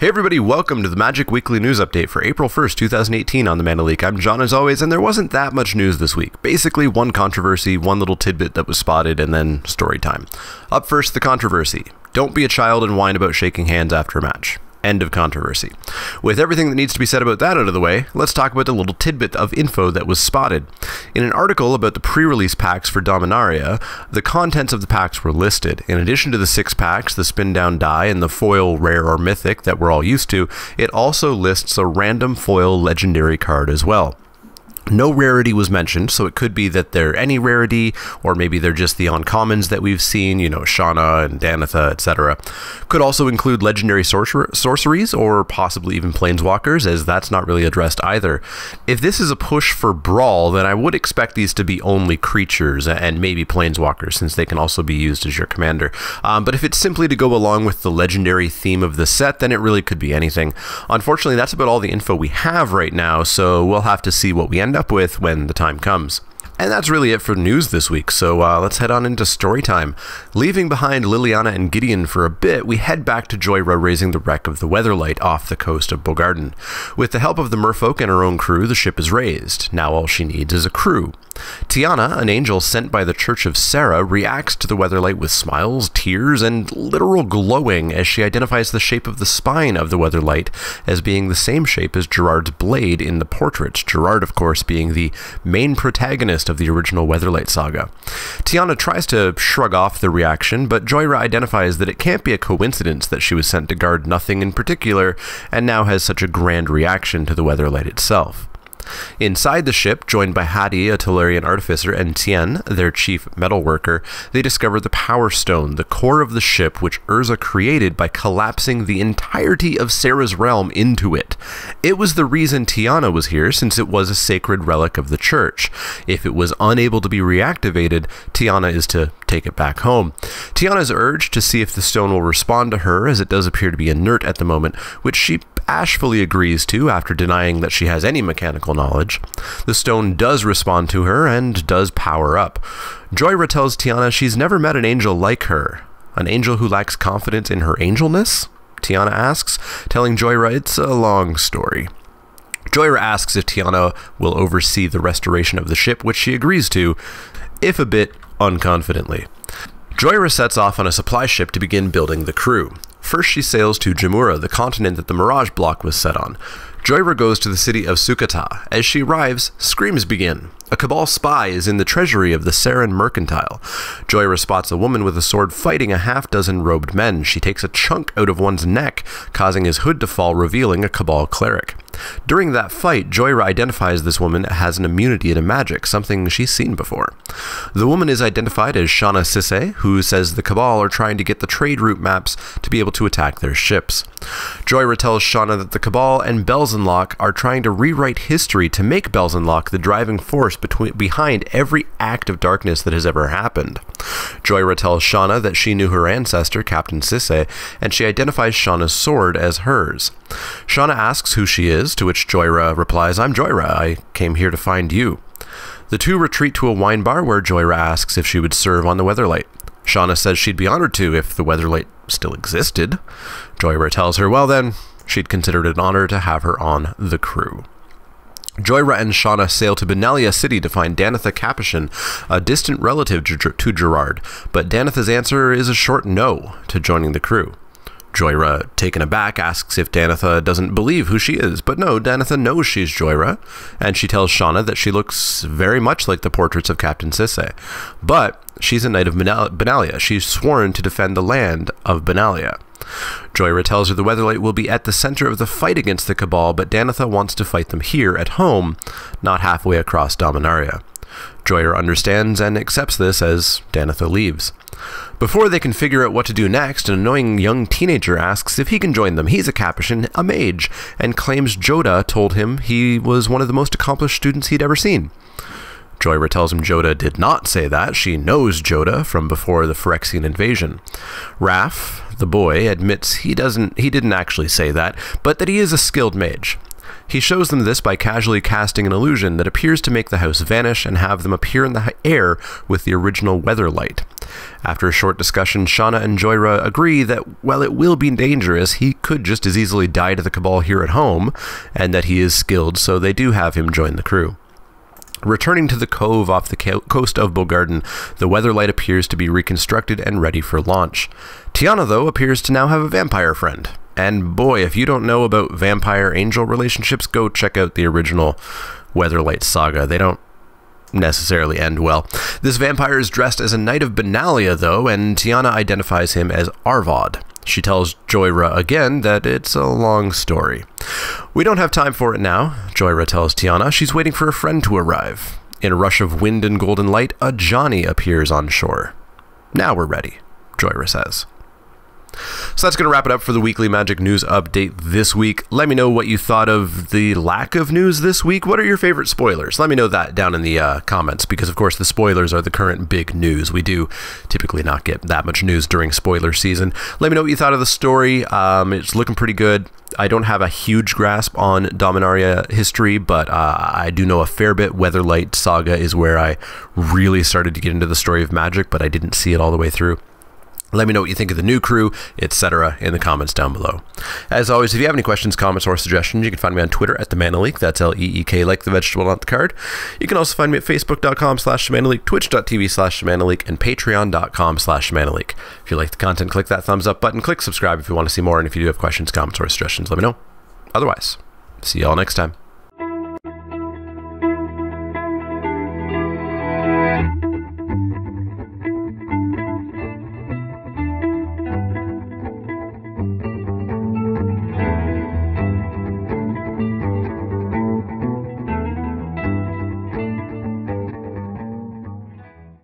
Hey everybody, welcome to the Magic Weekly News Update for April 1st, 2018 on the Leek. I'm John as always, and there wasn't that much news this week. Basically, one controversy, one little tidbit that was spotted, and then story time. Up first, the controversy. Don't be a child and whine about shaking hands after a match. End of controversy. With everything that needs to be said about that out of the way, let's talk about the little tidbit of info that was spotted. In an article about the pre-release packs for Dominaria, the contents of the packs were listed. In addition to the 6 packs, the spin-down die, and the foil rare or mythic that we're all used to, it also lists a random foil legendary card as well. No rarity was mentioned, so it could be that they're any rarity, or maybe they're just the uncommons that we've seen, you know, Shauna and Danitha, etc. Could also include legendary sorceries, or possibly even planeswalkers, as that's not really addressed either. If this is a push for Brawl, then I would expect these to be only creatures, and maybe planeswalkers, since they can also be used as your commander. But if it's simply to go along with the legendary theme of the set, then it really could be anything. Unfortunately, that's about all the info we have right now, so we'll have to see what we end up with when the time comes. And that's really it for news this week, so let's head on into story time. Leaving behind Liliana and Gideon for a bit, we head back to Joyra raising the wreck of the Weatherlight off the coast of Bogarden. With the help of the merfolk and her own crew, the ship is raised. Now all she needs is a crew. Tiana, an angel sent by the Church of Sarah, reacts to the Weatherlight with smiles, tears, and literal glowing as she identifies the shape of the spine of the Weatherlight as being the same shape as Gerard's blade in the portrait, Gerard, of course, being the main protagonist of the original Weatherlight saga. Tiana tries to shrug off the reaction, but Joyra identifies that it can't be a coincidence that she was sent to guard nothing in particular, and now has such a grand reaction to the Weatherlight itself. Inside the ship, joined by Hadi, a Tolarian artificer, and Tien, their chief metalworker, they discover the Power Stone, the core of the ship which Urza created by collapsing the entirety of Sarah's realm into it. It was the reason Tiana was here, since it was a sacred relic of the church. If it was unable to be reactivated, Tiana is to take it back home. Tiana is urged to see if the stone will respond to her, as it does appear to be inert at the moment, which she bashfully agrees to after denying that she has any mechanical knowledge. The stone does respond to her and does power up. Joyra tells Tiana she's never met an angel like her. An angel who lacks confidence in her angelness? Tiana asks, telling Joyra it's a long story. Joyra asks if Tiana will oversee the restoration of the ship, which she agrees to, if a bit unconfidently. Joyra sets off on a supply ship to begin building the crew. First she sails to Jamura, the continent that the Mirage block was set on. Joyra goes to the city of Sukata. As she arrives, screams begin. A Cabal spy is in the treasury of the Saren Mercantile. Joyra spots a woman with a sword fighting a half-dozen robed men. She takes a chunk out of one's neck, causing his hood to fall, revealing a Cabal cleric. During that fight, Joyra identifies this woman has an immunity to magic, something she's seen before. The woman is identified as Shauna Sisse, who says the Cabal are trying to get the trade route maps to be able to attack their ships. Joyra tells Shauna that the Cabal and Belzenlock are trying to rewrite history to make Belzenlock the driving force behind every act of darkness that has ever happened. Joyra tells Shauna that she knew her ancestor, Captain Sisse, and she identifies Shauna's sword as hers. Shauna asks who she is, to which Joyra replies, "I'm Joyra. I came here to find you." The two retreat to a wine bar where Joyra asks if she would serve on the Weatherlight. Shauna says she'd be honored to if the Weatherlight still existed. Joyra tells her, well then, she'd consider it an honor to have her on the crew. Joyra and Shauna sail to Benalia City to find Danitha Capuchin, a distant relative to Gerard, but Danitha's answer is a short no to joining the crew. Joyra, taken aback, asks if Danitha doesn't believe who she is, but no, Danitha knows she's Joyra, and she tells Shauna that she looks very much like the portraits of Captain Sisse. But she's a knight of Benalia. She's sworn to defend the land of Benalia. Joyra tells her the Weatherlight will be at the center of the fight against the Cabal, but Danitha wants to fight them here at home, not halfway across Dominaria. Joyra understands and accepts this as Danitha leaves. Before they can figure out what to do next, an annoying young teenager asks if he can join them. He's a Capuchin, a mage, and claims Joda told him he was one of the most accomplished students he'd ever seen. Joyra tells him Joda did not say that. She knows Joda from before the Phyrexian invasion. Raph, the boy, admits he didn't actually say that, but that he is a skilled mage. He shows them this by casually casting an illusion that appears to make the house vanish and have them appear in the air with the original weather light. After a short discussion, Shauna and Joyra agree that while it will be dangerous, he could just as easily die to the Cabal here at home, and that he is skilled, so they do have him join the crew. Returning to the cove off the coast of Bogarden, the weather light appears to be reconstructed and ready for launch. Tiana, though, appears to now have a vampire friend. And boy, if you don't know about vampire-angel relationships, go check out the original Weatherlight saga. They don't necessarily end well. This vampire is dressed as a knight of Benalia, though, and Tiana identifies him as Arvod. She tells Joyra again that it's a long story. We don't have time for it now, Joyra tells Tiana. She's waiting for a friend to arrive. In a rush of wind and golden light, a Johnny appears on shore. Now we're ready, Joyra says. So that's going to wrap it up for the weekly Magic News update this week. Let me know what you thought of the lack of news this week. What are your favorite spoilers? Let me know that down in the comments, because of course the spoilers are the current big news. We do typically not get that much news during spoiler season. Let me know what you thought of the story. It's looking pretty good. I don't have a huge grasp on Dominaria history, but I do know a fair bit. Weatherlight Saga is where I really started to get into the story of Magic, but I didn't see it all the way through. Let me know what you think of the new crew, etc. in the comments down below. As always, if you have any questions, comments, or suggestions, you can find me on Twitter at @TheManaLeek. That's L-E-E-K, like the vegetable, not the card. You can also find me at Facebook.com/ShamanALeek, Twitch.tv/ShamanALeek, and Patreon.com/ShamanALeek. If you like the content, click that thumbs up button. Click subscribe if you want to see more. And if you do have questions, comments, or suggestions, let me know. Otherwise, see y'all next time.